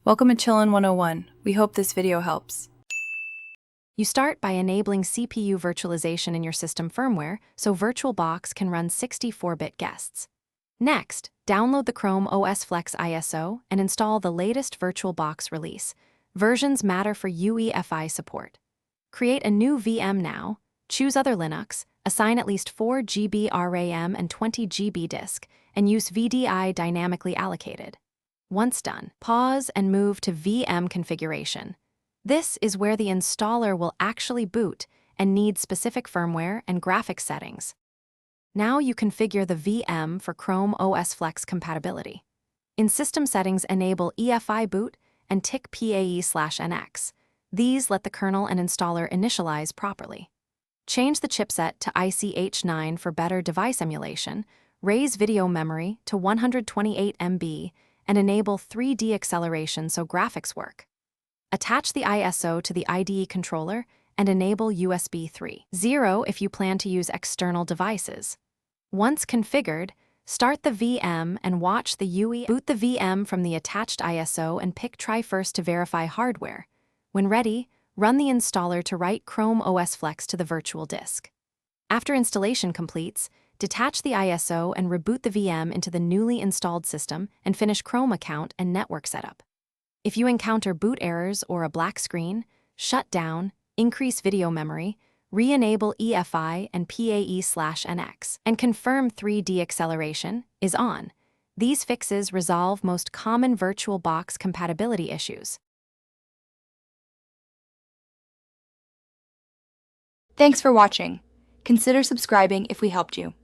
Welcome to Chillin' 101. We hope this video helps. You start by enabling CPU virtualization in your system firmware so Virtualbox can run 64-bit guests. Next, download the Chrome OS Flex ISO and install the latest Virtualbox release. Versions matter for UEFI support. Create a new VM now, choose Other Linux, assign at least 4 GB RAM and 20 GB disk, and use VDI dynamically allocated. Once done, pause and move to VM configuration. This is where the installer will actually boot and need specific firmware and graphics settings. Now you configure the VM for Chrome OS Flex compatibility. In System Settings, enable EFI boot and tick PAE/NX. These let the kernel and installer initialize properly. Change the chipset to ICH9 for better device emulation, raise video memory to 128 MB, and enable 3D acceleration so graphics work. Attach the ISO to the IDE controller and enable USB 3.0 if you plan to use external devices. Once configured, start the VM and watch the UE. Boot the VM from the attached ISO and pick Try First to verify hardware. When ready, run the installer to write Chrome OS Flex to the virtual disk. After installation completes, detach the ISO and reboot the VM into the newly installed system and finish Chrome account and network setup. If you encounter boot errors or a black screen, shut down, increase video memory, re-enable EFI and PAE/NX, and confirm 3D acceleration is on. These fixes resolve most common Virtualbox compatibility issues. Thanks for watching. Consider subscribing if we helped you.